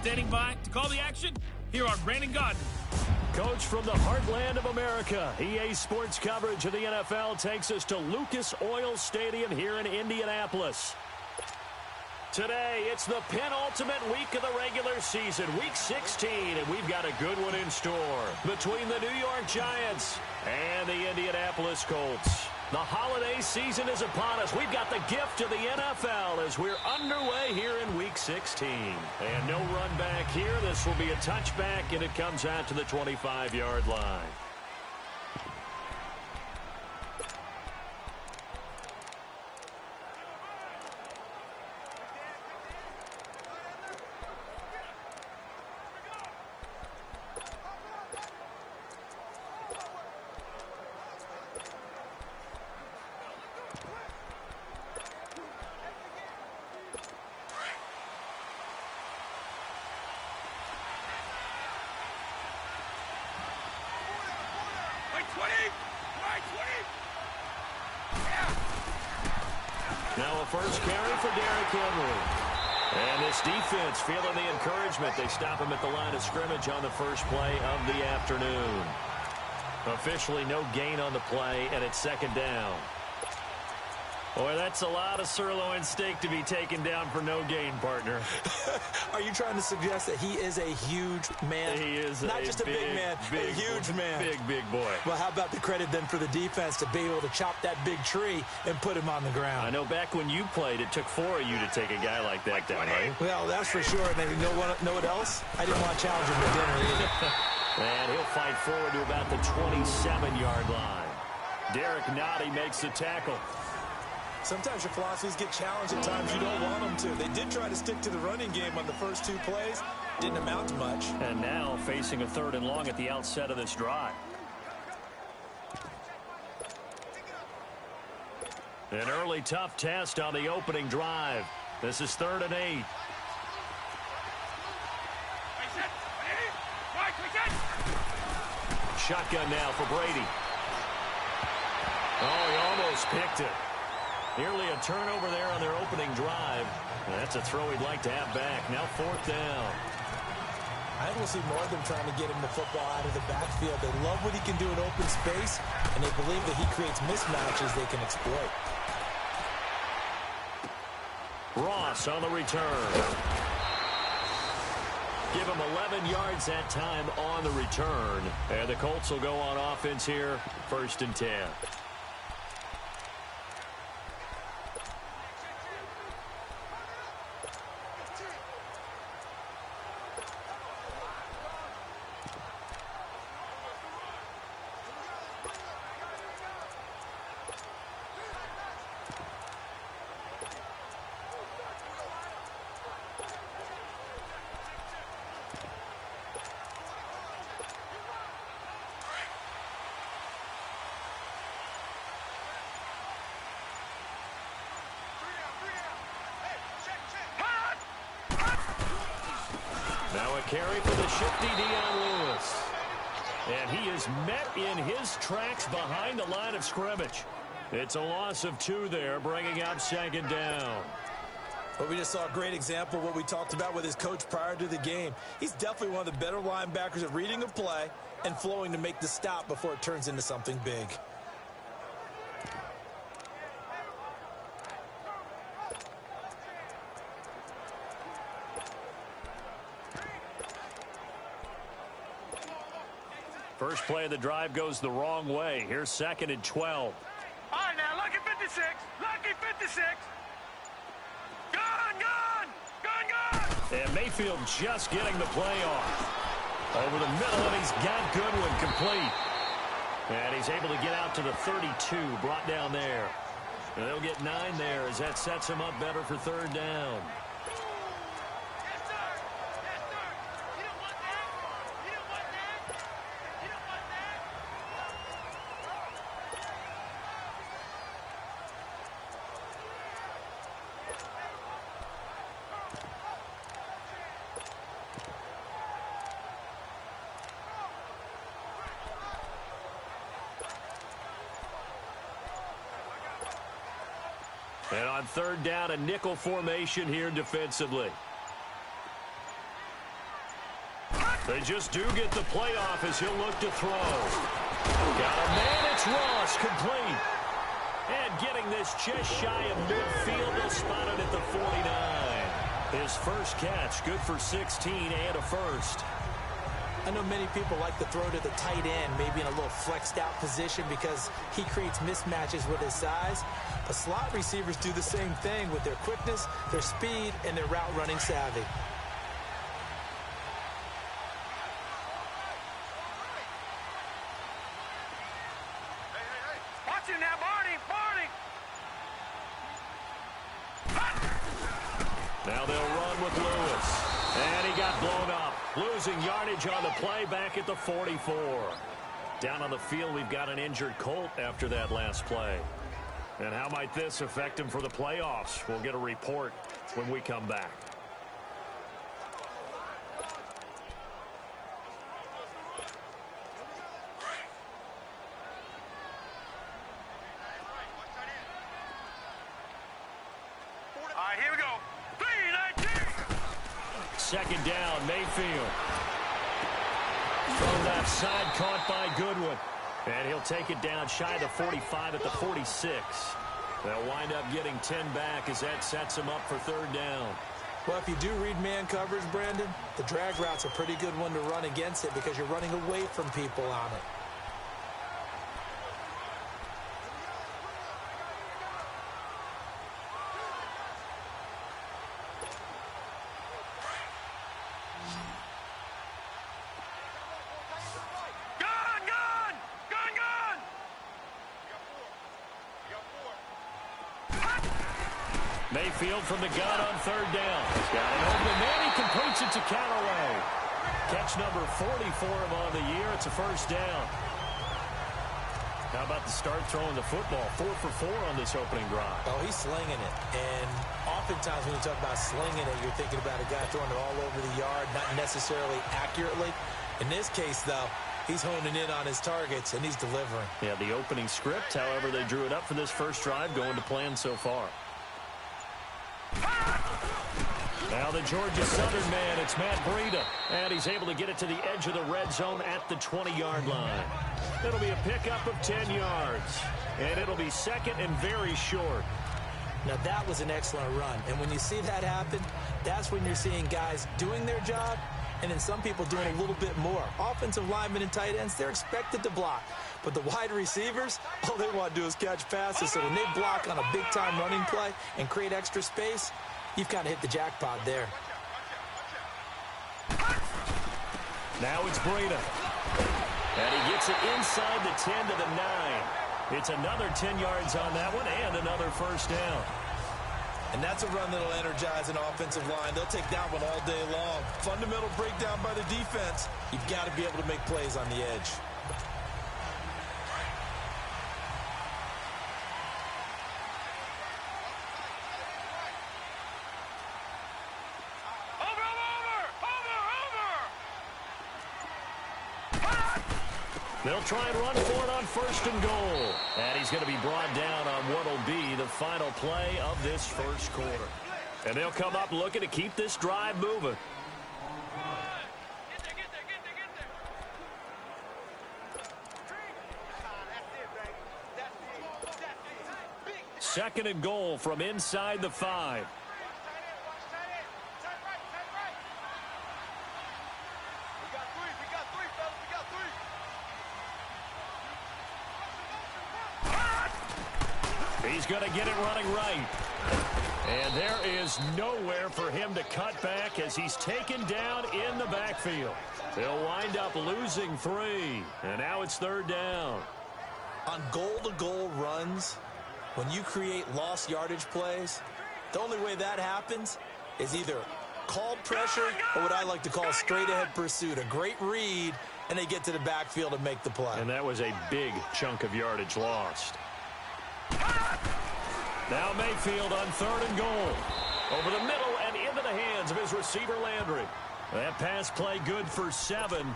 Standing by to call the action, here are Brandon Gaudin. Coach from the heartland of America, EA Sports coverage of the NFL takes us to Lucas Oil Stadium here in Indianapolis. Today, it's the penultimate week of the regular season, Week 16, and we've got a good one in store between the New York Giants and the Indianapolis Colts. The holiday season is upon us. We've got the gift of the NFL as we're underway here in Week 16. And no run back here. This will be a touchback, and it comes out to the 25-yard line. Now a first carry for Derrick Henry. And this defense feeling the encouragement. They stop him at the line of scrimmage on the first play of the afternoon. Officially no gain on the play, and it's second down. Boy, that's a lot of sirloin steak to be taken down for no gain, partner. Are you trying to suggest that he is a huge man? He is not just a big man, a huge man. Big boy. Well, how about the credit then for the defense to be able to chop that big tree and put him on the ground? I know back when you played, it took 4 of you to take a guy like that down, right? Well, that's for sure. And you know what else? I didn't want to challenge him to dinner either. And he'll fight forward to about the 27-yard line. Derek Nottie makes the tackle. Sometimes your philosophies get challenged at times you don't want them to. They did try to stick to the running game on the first 2 plays. Didn't amount to much. And now facing a 3rd and long at the outset of this drive. An early tough test on the opening drive. This is 3rd and 8. Shotgun now for Brady. Oh, he almost picked it. Nearly a turnover there on their opening drive. That's a throw he'd like to have back. Now 4th down. I think we'll see more of them trying to get him the football out of the backfield. They love what he can do in open space, and they believe that he creates mismatches they can exploit. Ross on the return. Give him 11 yards that time on the return. And the Colts will go on offense here, 1st and 10. Now a carry for the shifty Dion Lewis. And he is met in his tracks behind the line of scrimmage. It's a loss of 2 there, bringing up 2nd down. But we just saw a great example of what we talked about with his coach prior to the game. He's definitely one of the better linebackers at reading a play and flowing to make the stop before it turns into something big. First play of the drive goes the wrong way. Here's 2nd and 12. All right, now, lucky 56. Lucky 56. Gone. And Mayfield just getting the play off. Over the middle, and he's got Goodwin complete. And he's able to get out to the 32, brought down there. And they'll get 9 there as that sets him up better for 3rd down. And on 3rd down, a nickel formation here defensively. They just do get the playoff as he'll look to throw. Got a man, it's Ross, complete. And getting this just shy of midfield, they'll spot it at the 49. His first catch, good for 16 and a first. I know many people like to throw to the tight end, maybe in a little flexed out position because he creates mismatches with his size. But slot receivers do the same thing with their quickness, their speed, and their route running savvy. Watch him now, Barney! Now they'll run with Lewis. And he got blown up. Losing yardage on the play back at the 44. Down on the field, we've got an injured Colt after that last play. And how might this affect him for the playoffs? We'll get a report when we come back. All right, here we go. 3-19. Second down, Mayfield. From that side, caught by Goodwin. And he'll take it down shy of the 45 at the 46. They'll wind up getting 10 back as that sets him up for third down. Well, if you do read man coverage, Brandon, the drag route's a pretty good one to run against it because you're running away from people on it. Mayfield from the gun on third down. Got it open, and he completes it to Callaway. Catch number 40 for him on the year. It's a first down. How about the start throwing the football? 4 for 4 on this opening drive. Oh, he's slinging it. And oftentimes when you talk about slinging it, you're thinking about a guy throwing it all over the yard, not necessarily accurately. In this case, though, he's honing in on his targets, and he's delivering. Yeah, the opening script, however, they drew it up for this first drive, going to plan so far. Now the Georgia Southern man, it's Matt Breida. And he's able to get it to the edge of the red zone at the 20-yard line. It'll be a pickup of 10 yards. And it'll be second and very short. Now that was an excellent run. And when you see that happen, that's when you're seeing guys doing their job and then some people doing a little bit more. Offensive linemen and tight ends, they're expected to block. But the wide receivers, all they want to do is catch passes. So when they block on a big-time running play and create extra space, you've kind of hit the jackpot there. Now it's Breida. And he gets it inside the 10 to the 9. It's another 10 yards on that one and another first down. And that's a run that'll energize an offensive line. They'll take that one all day long. Fundamental breakdown by the defense. You've got to be able to make plays on the edge. They'll try and run for it on first and goal. And he's going to be brought down on what will be the final play of this first quarter. And they'll come up looking to keep this drive moving. Second and goal from inside the 5. He's going to get it running right. And there is nowhere for him to cut back as he's taken down in the backfield. They'll wind up losing 3. And now it's third down. On goal-to-goal runs, when you create lost yardage plays, the only way that happens is either called pressure or what I like to call straight-ahead pursuit. A great read, and they get to the backfield and make the play. And that was a big chunk of yardage lost. Now Mayfield on third and goal. Over the middle and into the hands of his receiver Landry. That pass play good for 7,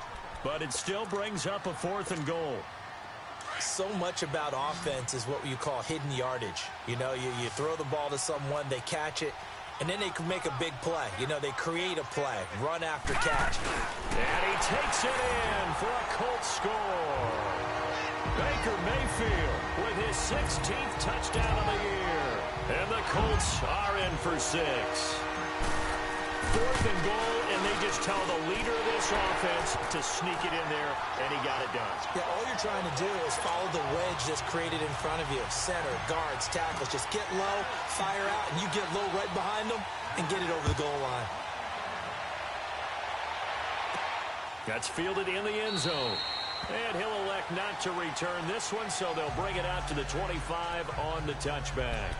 but it still brings up a 4th and goal. So much about offense is what you call hidden yardage. You know, you throw the ball to someone, they catch it, And then they can make a big play. You know, they create a play, run after catch. And he takes it in for a Colts score. Baker Mayfield with his 16th touchdown of the year. And the Colts are in for 6. 4th and goal, and they just tell the leader of this offense to sneak it in there, and he got it done. Yeah, all you're trying to do is follow the wedge that's created in front of you. Center, guards, tackles. Just get low, fire out, and you get low right behind them and get it over the goal line. That's fielded in the end zone. And he'll elect not to return this one, so they'll bring it out to the 25 on the touchback.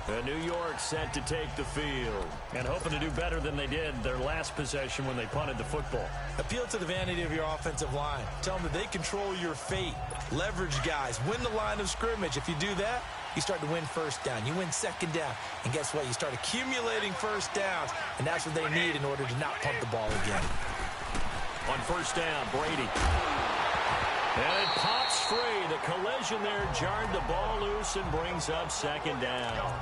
And New York set to take the field. And hoping to do better than they did their last possession when they punted the football. Appeal to the vanity of your offensive line. Tell them that they control your fate. Leverage guys. Win the line of scrimmage. If you do that, you start to win first down. You win second down. And guess what? You start accumulating first downs. And that's what they need in order to not punt the ball again. On first down, Brady. And it pops free. The collision there jarred the ball loose and brings up second down.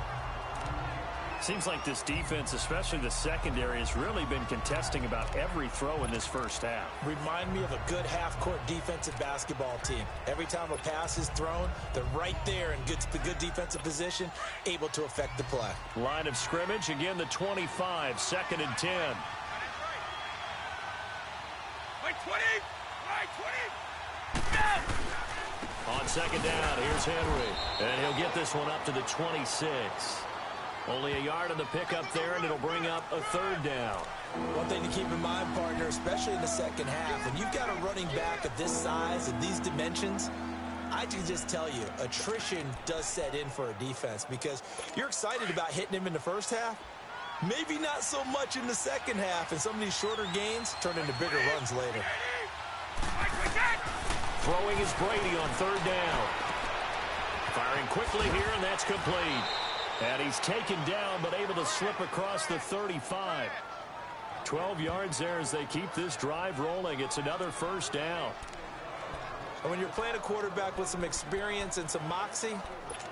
Seems like this defense, especially the secondary, has really been contesting about every throw in this first half. Remind me of a good half-court defensive basketball team. Every time a pass is thrown, they're right there in good defensive position, able to affect the play. Line of scrimmage, again the 25, 2nd and 10. Right 20! Right 20! On second down, here's Henry. And he'll get this one up to the 26. Only a yard on the pickup there, and it'll bring up a 3rd down. One thing to keep in mind, partner, especially in the second half, when you've got a running back of this size and these dimensions, I can just tell you, attrition does set in for a defense because you're excited about hitting him in the first half. Maybe not so much in the second half, and some of these shorter gains turn into bigger runs later. Throwing is Brady on 3rd down. Firing quickly here, and that's complete. And he's taken down, but able to slip across the 35. 12 yards there as they keep this drive rolling. It's another first down. And when you're playing a quarterback with some experience and some moxie,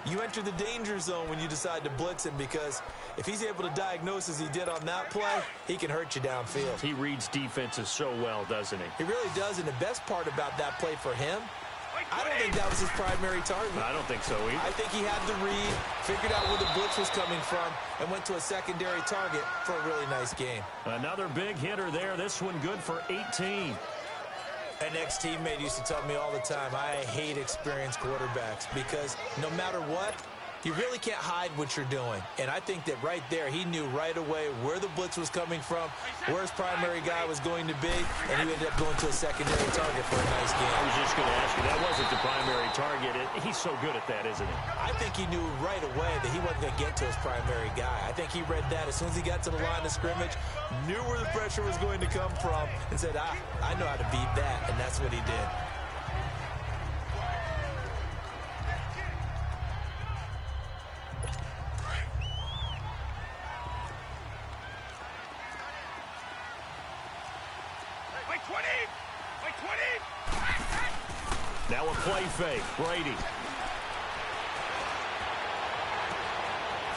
you enter the danger zone when you decide to blitz him, because if he's able to diagnose as he did on that play, he can hurt you downfield. He reads defenses so well, doesn't he? He really does, and the best part about that play for him, I don't think that was his primary target. I don't think so either. I think he had the read, figured out where the blitz was coming from, and went to a secondary target for a really nice game. Another big hitter there. This one good for 18. An ex-teammate used to tell me all the time, I hate experienced quarterbacks because no matter what, you really can't hide what you're doing. And I think that right there, he knew right away where the blitz was coming from, where his primary guy was going to be, and he ended up going to a secondary target for a nice game. I was just going to ask you, that wasn't the primary target. He's so good at that, isn't he? I think he knew right away that he wasn't going to get to his primary guy. I think he read that as soon as he got to the line of scrimmage, knew where the pressure was going to come from, and said, I know how to beat that, and that's what he did. Now a play fake. Brady.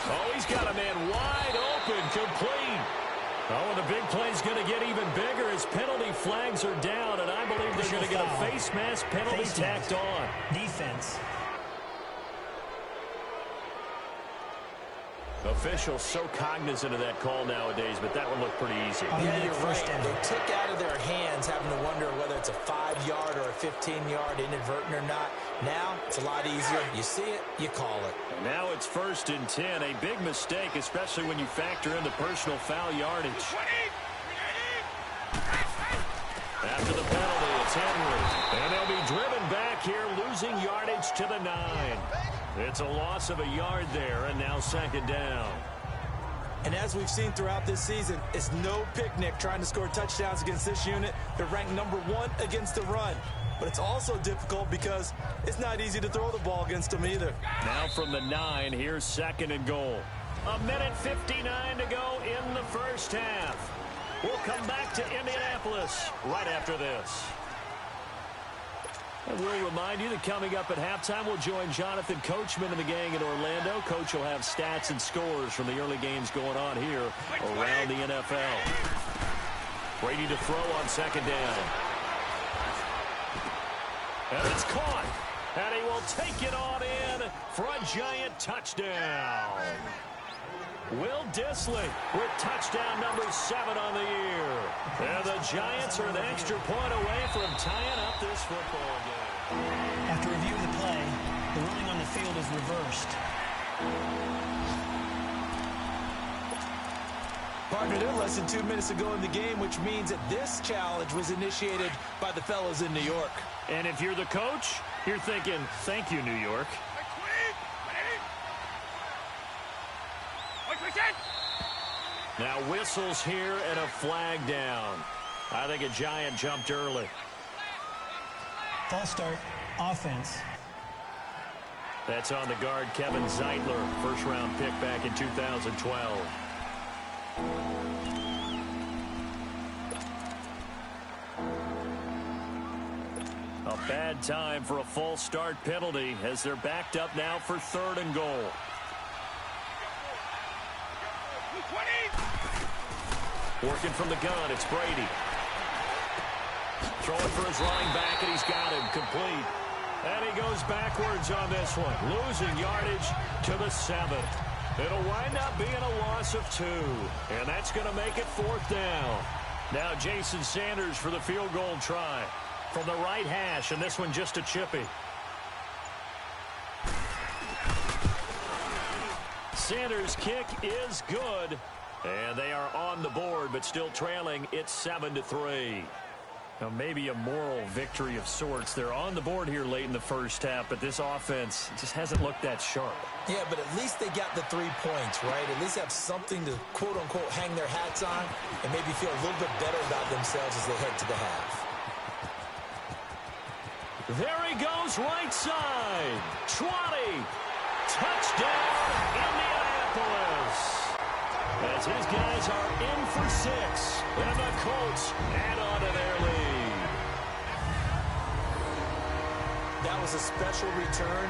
Oh, he's got a man wide open, complete. Oh, and the big play's going to get even bigger as penalty flags are down, and I believe they're going to get a face mask penalty tacked on. Defense. Officials so cognizant of that call nowadays, but that one looked pretty easy. Yeah, you're right. They took out of their hands having to wonder whether it's a 5-yard or a 15-yard inadvertent or not. Now, it's a lot easier. You see it, you call it. And now it's 1st and 10. A big mistake, especially when you factor in the personal foul yardage. After the penalty, it's Henry. And they'll be driven back here, losing yardage to the 9. It's a loss of a yard there, and now 2nd down. And as we've seen throughout this season, it's no picnic trying to score touchdowns against this unit. They're ranked number 1 against the run. But it's also difficult because it's not easy to throw the ball against them either. Now from the 9, here's 2nd and goal. 1:59 to go in the first half. We'll come back to Indianapolis right after this. And we'll remind you that coming up at halftime, we'll join Jonathan Coachman and the gang in Orlando. Coach will have stats and scores from the early games going on here around the NFL. Brady to throw on second down. And it's caught. And he will take it on in for a Giant touchdown. Will Dissly with touchdown number 7 on the year. And the Giants are an extra point away from tying up this football game. After reviewing the play, the ruling on the field is reversed. Partner, they're less than 2 minutes to go in the game, which means that this challenge was initiated by the fellas in New York. And if you're the coach, you're thinking, thank you, New York. Now whistles here and a flag down. I think a Giant jumped early. False start, offense. That's on the guard, Kevin Zeitler, first-round pick back in 2012. A bad time for a false start penalty as they're backed up now for 3rd and goal. Working from the gun, it's Brady. Throwing for his running back, and he's got him complete. And he goes backwards on this one, losing yardage to the 7. It'll wind up being a loss of 2, and that's going to make it 4th down. Now Jason Sanders for the field goal try from the right hash, and this one just a chippy. Sanders' kick is good, and they are on the board, but still trailing. It's 7-3. Now maybe a moral victory of sorts. They're on the board here late in the first half, but this offense just hasn't looked that sharp. Yeah, but at least they got the 3 points, right? At least have something to, quote-unquote, hang their hats on and maybe feel a little bit better about themselves as they head to the half. There he goes, right side. 20. Touchdown, Indianapolis. As his guys are in for 6, and the Colts add on to their lead. That was a special return,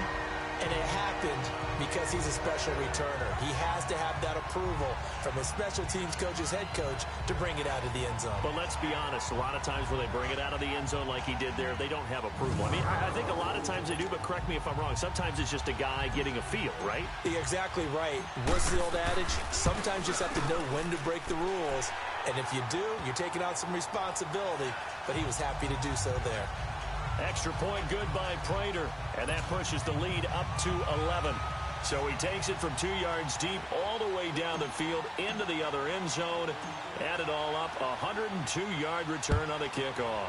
and it happened because he's a special returner. He has to have that approval from his special teams coach's head coach to bring it out of the end zone. But let's be honest, a lot of times when they bring it out of the end zone like he did there, they don't have approval. I mean, I think a lot of times they do, but correct me if I'm wrong. Sometimes it's just a guy getting a feel, right? You're exactly right. What's the old adage? Sometimes you just have to know when to break the rules. And if you do, you're taking out some responsibility. But he was happy to do so there. Extra point good by Prater, and that pushes the lead up to 11. So he takes it from 2 yards deep all the way down the field into the other end zone. Add it all up, a 102-yard return on the kickoff.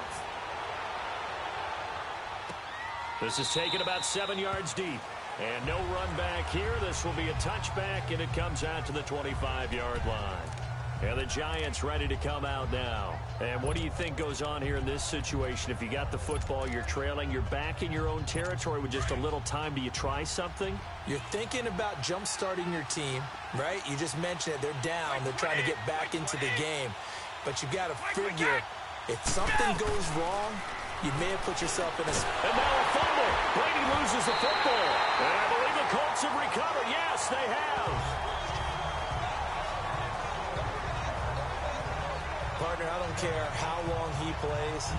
This is taken about 7 yards deep. And no run back here. This will be a touchback, and it comes out to the 25-yard line. And the Giants ready to come out now. And what do you think goes on here in this situation? If you got the football, you're trailing, you're back in your own territory with just a little time. Do you try something? You're thinking about jump-starting your team, right? You just mentioned it. They're down. They're trying to get back into the game. But you've got to figure if something goes wrong, you may have put yourself in a... And now a fumble. Brady loses the football. And I believe the Colts have recovered. Yes, they have. Partner, I don't care how long he plays.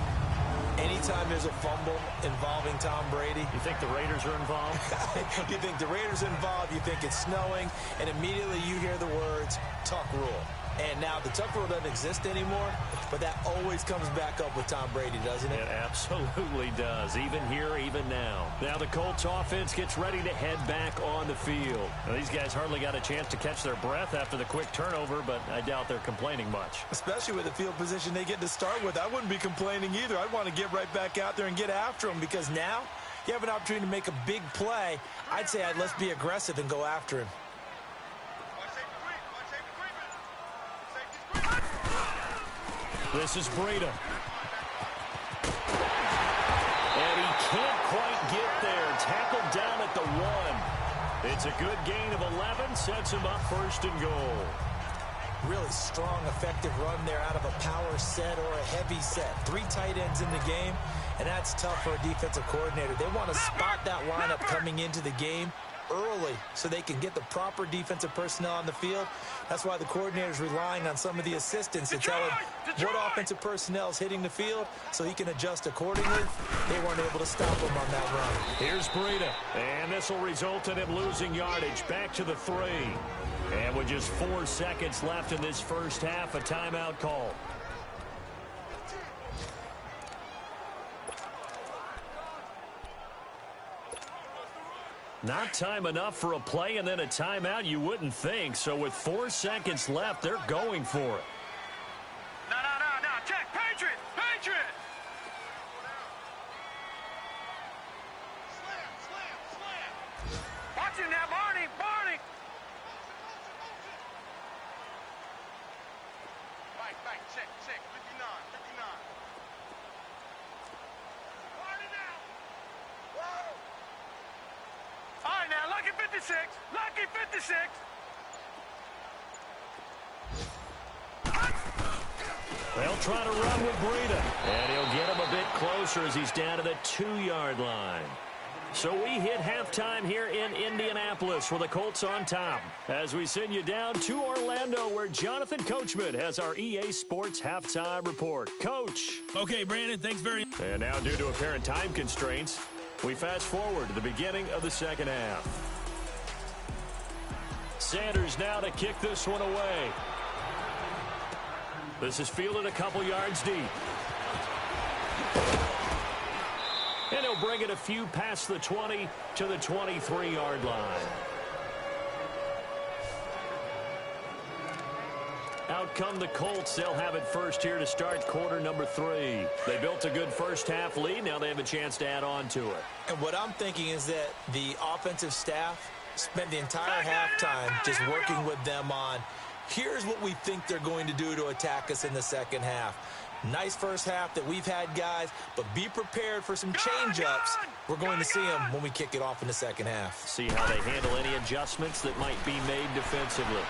Anytime there's a fumble involving Tom Brady. You think the Raiders are involved? You think the Raiders are involved, you think it's snowing, and immediately you hear the words, tuck rule. And now the tuck rule doesn't exist anymore, but that always comes back up with Tom Brady, doesn't it? It absolutely does, even here, even now. Now the Colts offense gets ready to head back on the field. Now, these guys hardly got a chance to catch their breath after the quick turnover, but I doubt they're complaining much. Especially with the field position they get to start with. I wouldn't be complaining either. I'd want to get right back out there and get after them because now you have an opportunity to make a big play. I'd say let's be aggressive and go after him. This is Breida. And he can't quite get there. Tackled down at the 1. It's a good gain of 11. Sets him up 1st and goal. Really strong, effective run there out of a power set or a heavy set. 3 tight ends in the game. and that's tough for a defensive coordinator. They want to spot that lineup coming into the game early so they can get the proper defensive personnel on the field. That's why the coordinator is relying on some of the assistants to tell him what offensive personnel is hitting the field so he can adjust accordingly. They weren't able to stop him on that run. Here's Breida, and this will result in him losing yardage back to the 3. And with just 4 seconds left in this first half, a timeout call. Not time enough for a play and then a timeout, you wouldn't think. So with 4 seconds left, they're going for it. No. Check. Patriot. Watch him now, Barney. Right. Check. 59. Barney now. Whoa. All right, now, lucky 56. They'll try to run with Breida, and he'll get him a bit closer as he's down to the 2-yard line. So we hit halftime here in Indianapolis with the Colts on top as we send you down to Orlando where Jonathan Coachman has our EA Sports halftime report. Coach. Okay, Brandon, thanks very much. And now due to apparent time constraints, we fast forward to the beginning of the second half. Sanders now to kick this one away. This is fielded a couple yards deep. And he'll bring it a few past the 20 to the 23-yard line. Out come the Colts. They'll have it first here to start quarter number 3. They built a good first half lead. Now they have a chance to add on to it. And what I'm thinking is that the offensive staff spent the entire halftime just working with them on, here's what we think they're going to do to attack us in the second half. Nice first half that we've had, guys, but be prepared for some change-ups. We're going to see them when we kick it off in the second half. See how they handle any adjustments that might be made defensively.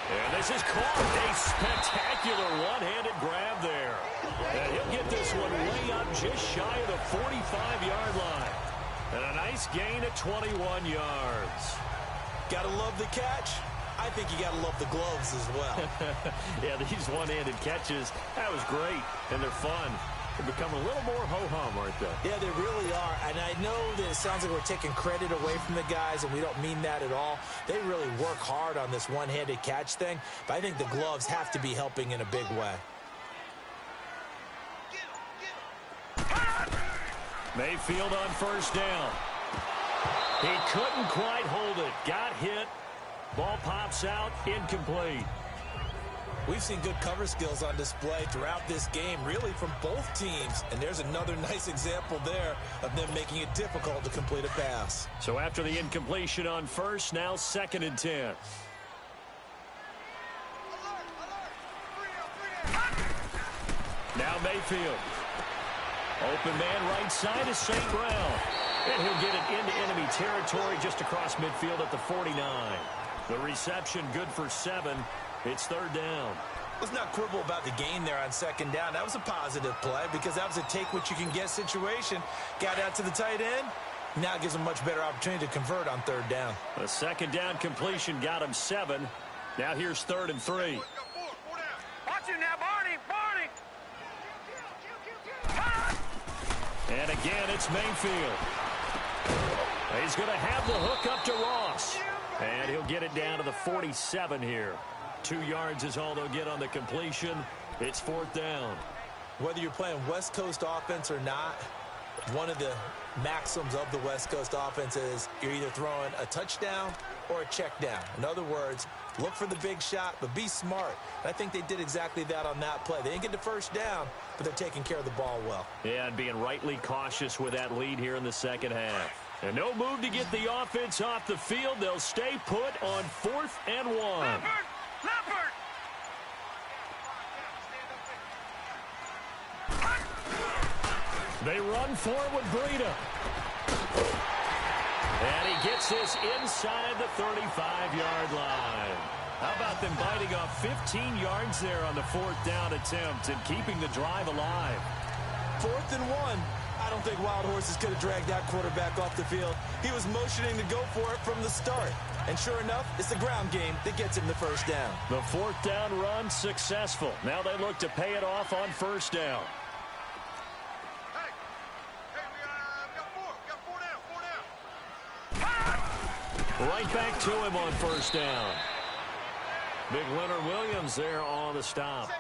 And this is caught. A spectacular one-handed grab there. And he'll get this one way up just shy of the 45-yard line. And a nice gain at 21 yards. Gotta love the catch. I think you got to love the gloves as well. Yeah, these one-handed catches, that was great, and they're fun. They're becoming a little more ho-hum, aren't they? Yeah, they really are, and I know that it sounds like we're taking credit away from the guys, and we don't mean that at all. They really work hard on this one-handed catch thing, but I think the gloves have to be helping in a big way. Mayfield on first down. He couldn't quite hold it. Got hit. Ball pops out, incomplete. We've seen good cover skills on display throughout this game, really from both teams. And there's another nice example there of them making it difficult to complete a pass. So after the incompletion on first, now 2nd and 10. Now Mayfield. Open man right side is St. Brown. And he'll get it into enemy territory just across midfield at the 49. The reception good for 7. It's 3rd down. Let's not quibble about the gain there on 2nd down. That was a positive play because that was a take-what-you-can-get situation. Got out to the tight end. Now it gives him a much better opportunity to convert on 3rd down. A 2nd down completion got him 7. Now here's 3rd and 3. Watch him now, Barney. And again, it's Mayfield. He's going to have the hook up to Ross. And he'll get it down to the 47 here. 2 yards is all they'll get on the completion. It's 4th down. Whether you're playing West Coast offense or not, one of the maxims of the West Coast offense is you're either throwing a touchdown or a check down. In other words, look for the big shot, but be smart. And I think they did exactly that on that play. They didn't get the first down, but they're taking care of the ball well. Yeah, and being rightly cautious with that lead here in the second half. And no move to get the offense off the field. They'll stay put on 4th and 1. Leopard! They run for it with Breida. And he gets this inside the 35-yard line. How about them biting off 15 yards there on the 4th down attempt and keeping the drive alive? 4th and 1. I don't think Wild Horses could have dragged that quarterback off the field. He was motioning to go for it from the start. And sure enough, it's the ground game that gets him the 1st down. The 4th down run successful. Now they look to pay it off on 1st down. Right back to him on 1st down. Big Leonard Williams there on the stop.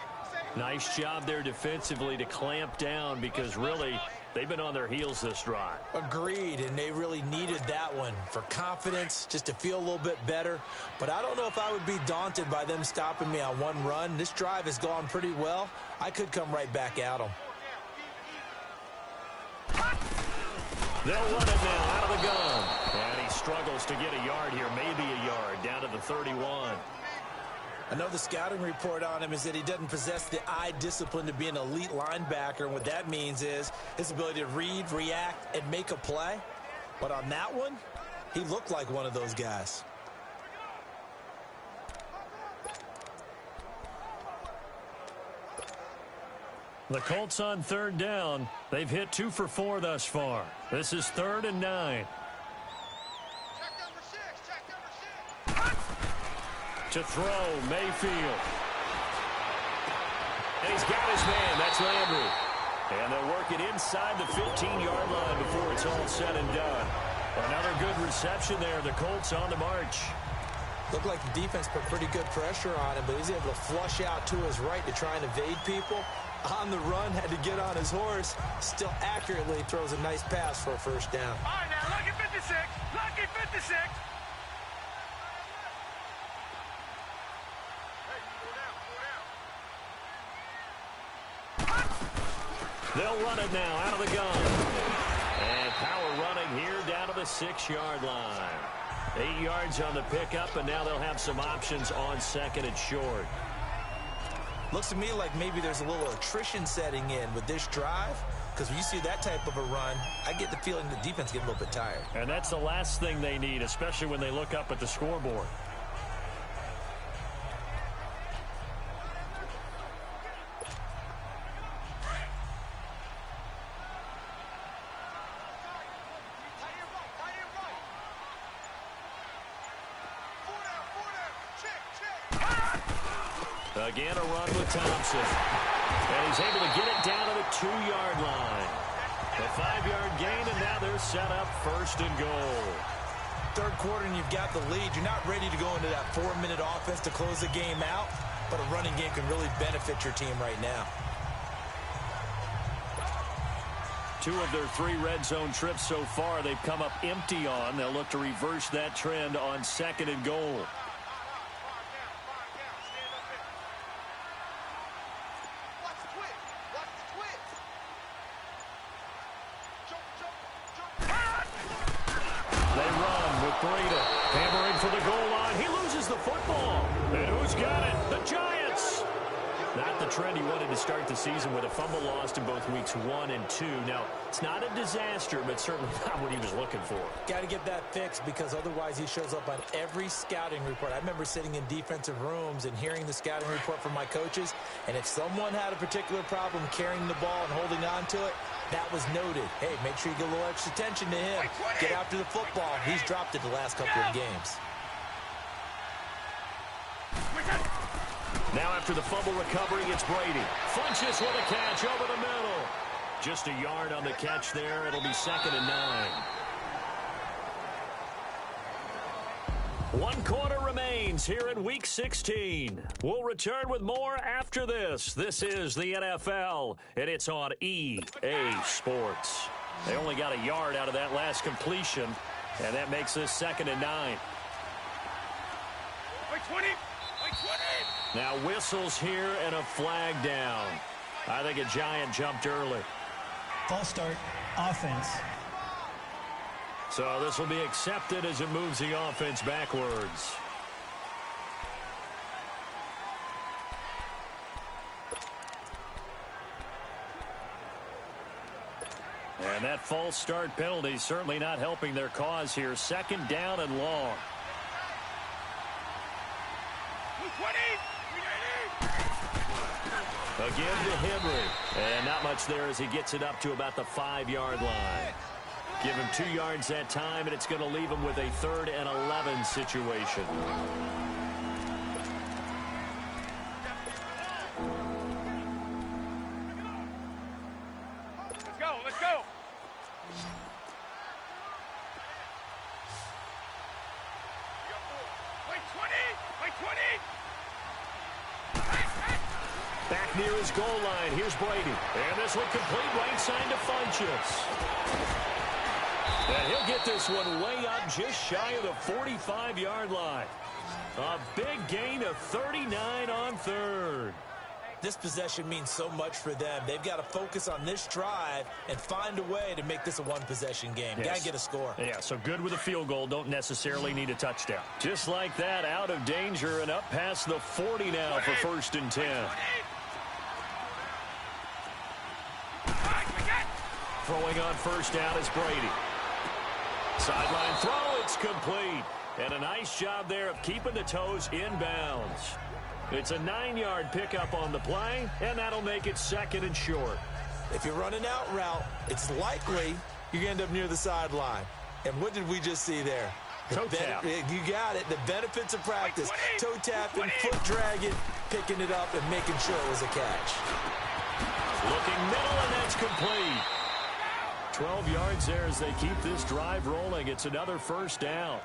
Nice job there defensively to clamp down because really they've been on their heels this drive. Agreed, and they really needed that one for confidence, just to feel a little bit better. But I don't know if I would be daunted by them stopping me on one run. This drive has gone pretty well. I could come right back at them. They'll run it now out of the gun. And he struggles to get a yard here, maybe a yard, down to the 31. Another scouting report on him is that he doesn't possess the eye discipline to be an elite linebacker. And what that means is his ability to read, react, and make a play. But on that one, he looked like one of those guys. The Colts on 3rd down. They've hit 2 for 4 thus far. This is 3rd and 9. To throw, Mayfield. And he's got his man. That's Landry. And they'll work it inside the 15-yard line before it's all said and done. Another good reception there. The Colts on the march. Looked like the defense put pretty good pressure on him, but he's able to flush out to his right to try and evade people. On the run, had to get on his horse. Still accurately throws a nice pass for a 1st down. All right, now, lucky 56. Lucky 56. They'll run it now out of the gun. And power running here down to the 6-yard line. 8 yards on the pickup, and now they'll have some options on 2nd and short. Looks to me like maybe there's a little attrition setting in with this drive, because when you see that type of a run, I get the feeling the defense gets a little bit tired. And that's the last thing they need, especially when they look up at the scoreboard. Again, a run with Thompson. And he's able to get it down to the 2-yard line. A 5-yard gain, and now they're set up 1st and goal. 3rd quarter, and you've got the lead. You're not ready to go into that 4-minute offense to close the game out, but a running game can really benefit your team right now. 2 of their 3 red zone trips so far, they've come up empty on. They'll look to reverse that trend on 2nd and goal. Hammering for the goal line. He loses the football. And who's got it? The Giants. Not the trend he wanted to start the season with a fumble lost in both weeks 1 and 2. Now, it's not a disaster, but certainly not what he was looking for. Got to get that fixed, because otherwise he shows up on every scouting report. I remember sitting in defensive rooms and hearing the scouting report from my coaches, and if someone had a particular problem carrying the ball and holding on to it, that was noted. Hey, make sure you get a little extra attention to him. Get after the football. He's dropped it the last couple of games. Now after the fumble recovery, it's Brady. Funches with a catch over the middle. Just a yard on the catch there. It'll be 2nd and 9. 1 quarter remains here in Week 16. We'll return with more after this. This is the NFL, and it's on EA Sports. They only got a yard out of that last completion, and that makes this 2nd and 9. Wait, 20. Wait, 20. Now whistles here and a flag down. I think a Giant jumped early. False start, offense. So this will be accepted as it moves the offense backwards. And that false start penalty certainly not helping their cause here. 2nd down and long. Again to Henry. And not much there as he gets it up to about the 5-yard line. Give him 2 yards that time, and it's going to leave him with a 3rd and 11 situation. Let's go. Wait 20. Back near his goal line. Here's Brady. And this one complete right side to Funchess. And he'll get this one way up just shy of the 45-yard line. A big gain of 39 on 3rd. This possession means so much for them. They've got to focus on this drive and find a way to make this a one-possession game. Yes. Got to get a score. Yeah, so good with a field goal. Don't necessarily need a touchdown. Just like that, out of danger and up past the 40 now for 1st and 10. Throwing on 1st down is Brady. Sideline throw, it's complete. And a nice job there of keeping the toes in bounds. It's a 9-yard pickup on the play, and that'll make it 2nd and short. If you're running out route, it's likely you're going to end up near the sideline. And what did we just see there? Toe tap. You got it. The benefits of practice. Toe tapping, foot dragging, picking it up, and making sure it was a catch. Looking middle, and that's complete. 12 yards there as they keep this drive rolling. It's another 1st down.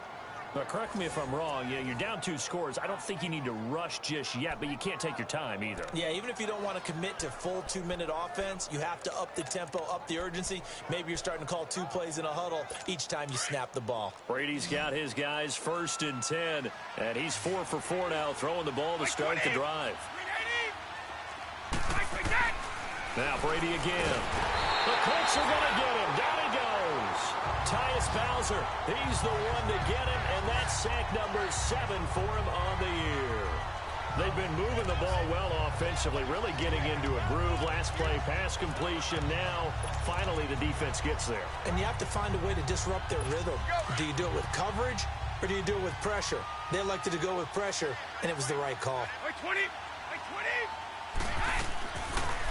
Now, correct me if I'm wrong. Yeah, you're down 2 scores. I don't think you need to rush just yet, but you can't take your time either. Yeah, even if you don't want to commit to full 2-minute offense, you have to up the tempo, up the urgency. Maybe you're starting to call 2 plays in a huddle each time you snap the ball. Brady's got his guys 1st and 10, and he's 4 for 4 now, throwing the ball to start the drive. Now Brady again. The Colts are going to get him. Down he goes. Tyus Bowser, he's the one to get him, and that's sack number 7 for him on the year. They've been moving the ball well offensively, really getting into a groove. Last play, pass completion. Now, finally, the defense gets there. And you have to find a way to disrupt their rhythm. Do you do it with coverage, or do you do it with pressure? They elected to go with pressure, and it was the right call.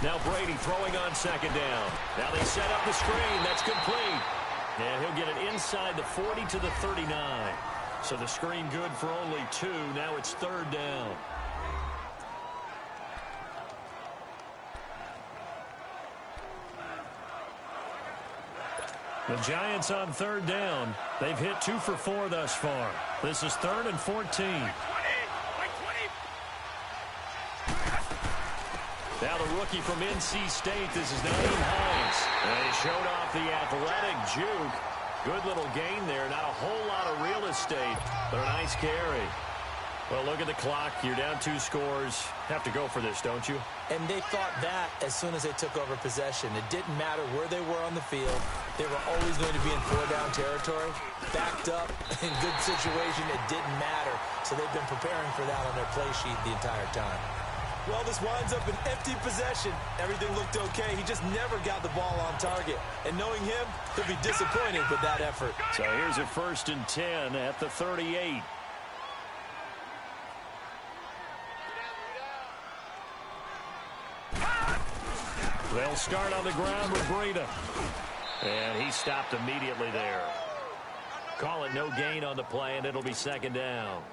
Now Brady throwing on 2nd down. Now they set up the screen. That's complete. And he'll get it inside the 40 to the 39. So the screen good for only 2. Now it's 3rd down. The Giants on 3rd down. They've hit 2 for 4 thus far. This is 3rd and 14. Now the rookie from NC State, this is Naeem Hines. And he showed off the athletic juke. Good little gain there. Not a whole lot of real estate, but a nice carry. Well, look at the clock. You're down 2 scores. Have to go for this, don't you? And they thought that as soon as they took over possession. It didn't matter where they were on the field. They were always going to be in 4-down territory. Backed up, in good situation, it didn't matter. So they've been preparing for that on their play sheet the entire time. Well, this winds up an empty possession. Everything looked okay. He just never got the ball on target. And knowing him, he'll be disappointed with that effort. So here's a 1st and 10 at the 38. They'll start on the ground with Breida. And he stopped immediately there. Call it no gain on the play, and it'll be 2nd down.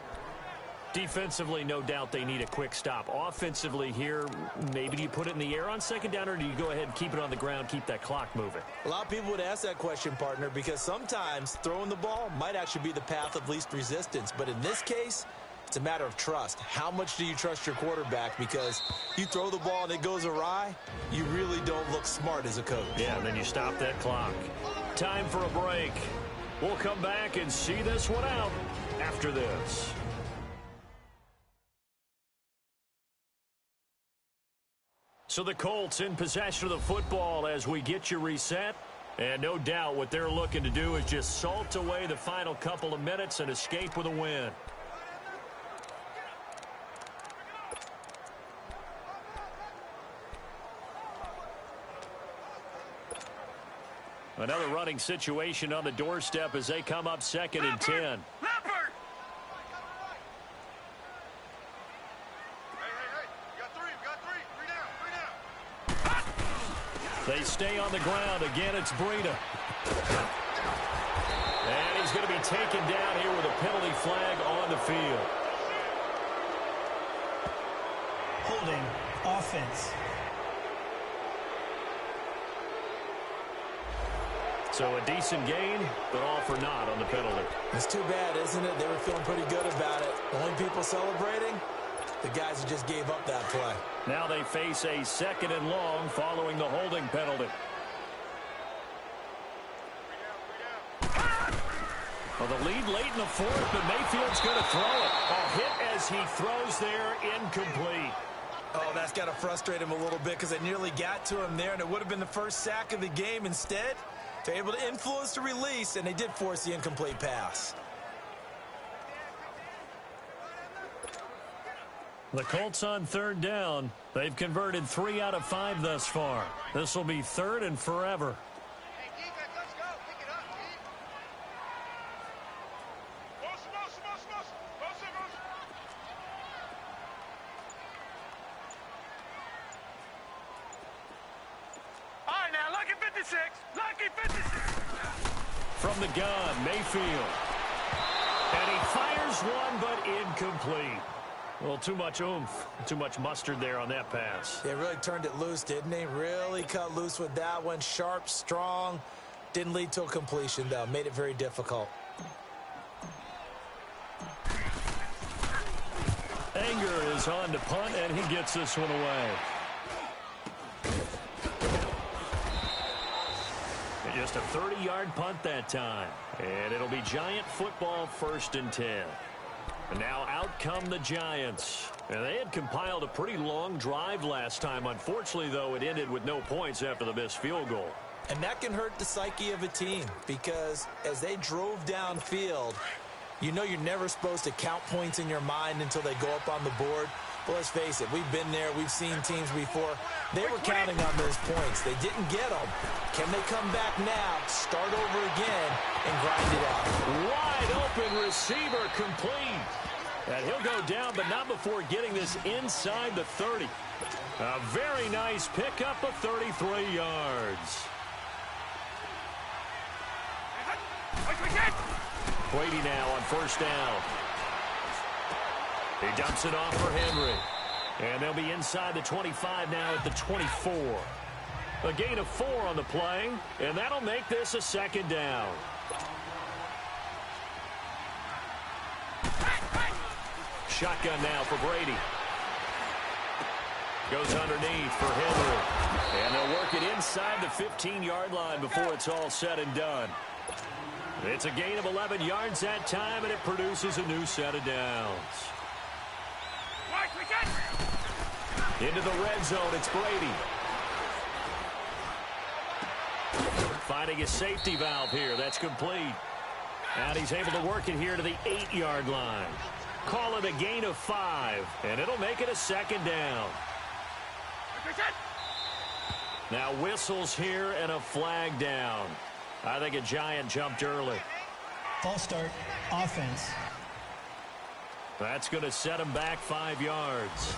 Defensively, no doubt they need a quick stop. Offensively here, maybe do you put it in the air on 2nd down, or do you go ahead and keep it on the ground, keep that clock moving? A lot of people would ask that question, partner, because sometimes throwing the ball might actually be the path of least resistance. But in this case, it's a matter of trust. How much do you trust your quarterback? Because you throw the ball and it goes awry, you really don't look smart as a coach. Yeah, and then you stop that clock. Time for a break. We'll come back and see this one out after this. So the Colts in possession of the football as we get you reset. And no doubt what they're looking to do is just salt away the final couple of minutes and escape with a win. Another running situation on the doorstep as they come up 2nd and 10. They stay on the ground. Again, it's Breida. And he's going to be taken down here with a penalty flag on the field. Holding. Offense. So a decent gain, but all for naught on the penalty. It's too bad, isn't it? They were feeling pretty good about it. The only people celebrating, the guys who just gave up that play. Now they face a 2nd and long following the holding penalty. Well, the lead late in the 4th, but Mayfield's going to throw it. A hit as he throws there, incomplete. Oh, that's got to frustrate him a little bit because they nearly got to him there, and it would have been the first sack of the game. Instead, they're able to influence the release, and they did force the incomplete pass. The Colts on 3rd down. They've converted 3 out of 5 thus far. This will be 3rd and forever. Hey, defense, let's go. Pick it up, Steve. All right, now, lucky 56. Lucky 56. From the gun, Mayfield. And he fires one, but incomplete. Well, too much oomph, too much mustard there on that pass. They really turned it loose, didn't they? Really cut loose with that one. Sharp, strong. Didn't lead to a completion, though. Made it very difficult. Anger is on to punt, and he gets this one away. And just a 30-yard punt that time. And it'll be Giant football, 1st and 10. And now out come the Giants. And they had compiled a pretty long drive last time. Unfortunately, though, it ended with no points after the missed field goal. And that can hurt the psyche of a team because as they drove downfield, you know you're never supposed to count points in your mind until they go up on the board. But let's face it, we've been there. We've seen teams before. They were counting on those points. They didn't get them. Can they come back now, start over again, and grind it out? Wide open receiver complete. And he'll go down, but not before getting this inside the 30. A very nice pickup of 33 yards. Brady now on 1st down. He dumps it off for Henry. And they'll be inside the 25 now at the 24. A gain of 4 on the play, and that'll make this a 2nd down. Shotgun now for Brady. Goes underneath for Henry. And they'll work it inside the 15-yard line before it's all said and done. It's a gain of 11 yards that time, and it produces a new set of downs. Into the red zone, it's Brady. Finding a safety valve here. That's complete. And he's able to work it here to the 8-yard line. Call it a gain of 5, and it'll make it a 2nd down. Now whistles here and a flag down. I think a Giant jumped early. False start. Offense. That's going to set him back 5 yards.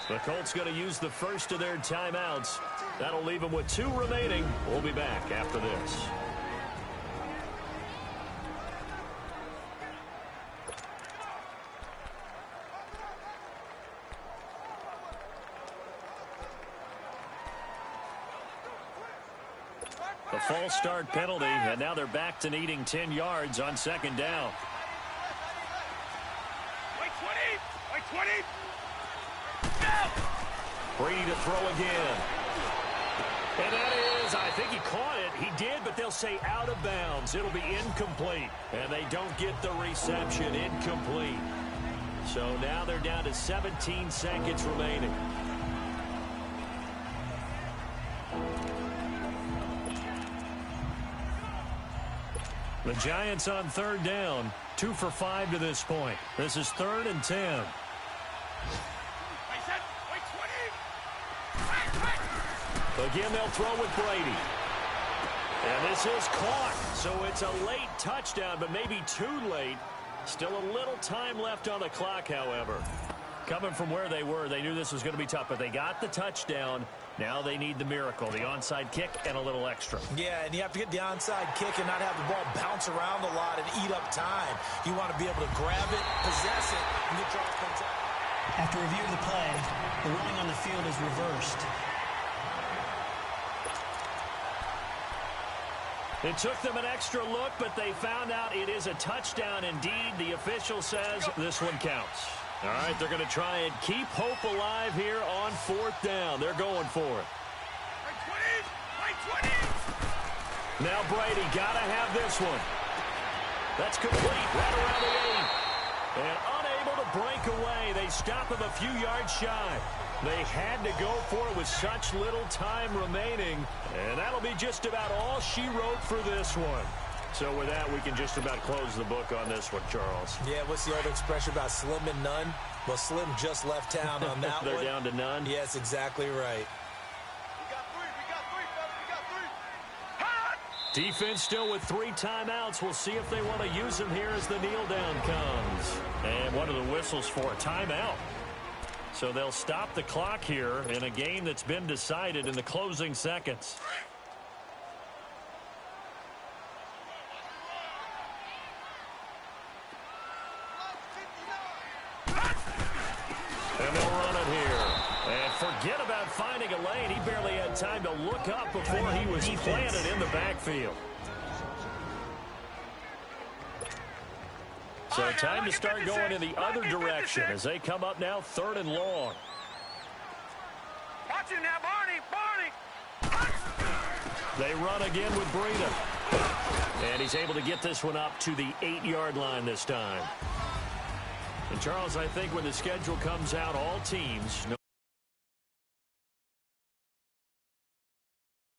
The Colts going to use the first of their timeouts. That'll leave them with 2 remaining. We'll be back after this. The false start penalty, and now they're back to needing 10 yards on 2nd down. Wait 20! Wait 20! Brady to throw again. And that is, I think he caught it. He did, but they'll say out of bounds. It'll be incomplete. And they don't get the reception. Incomplete. So now they're down to 17 seconds remaining. The Giants on 3rd down. 2 for 5 to this point. This is 3rd and 10. Again, they'll throw with Brady. And this is caught. So it's a late touchdown, but maybe too late. Still a little time left on the clock, however. Coming from where they were, they knew this was going to be tough, but they got the touchdown. Now they need the miracle, the onside kick and a little extra. Yeah, and you have to get the onside kick and not have the ball bounce around a lot and eat up time. You want to be able to grab it, possess it, and get your offense out. After review of the play, the ruling on the field is reversed. It took them an extra look, but they found out it is a touchdown indeed. The official says this one counts. All right, they're going to try and keep hope alive here on 4th down. They're going for it. Now Brady got to have this one. That's complete right around the 8. And unable to break away. They stop him a few yards shy. They had to go for it with such little time remaining. And that'll be just about all she wrote for this one. So with that, we can just about close the book on this one, Charles. Yeah, what's the old expression about slim and none? Well, Slim just left town on that They're one. down to none? Yes, exactly right. Defense still with 3 timeouts. We'll see if they want to use them here as the kneel down comes. And one of the whistles for a timeout. So they'll stop the clock here in a game that's been decided in the closing seconds. And they'll run it here. And forget about finding a lane. He barely had time to look up before he was planted in the backfield. So time to start going in the other direction as they come up now 3rd and long. Watch him now, Barney. They run again with Breida. And he's able to get this one up to the 8-yard line this time. And Charles, I think when the schedule comes out, all teams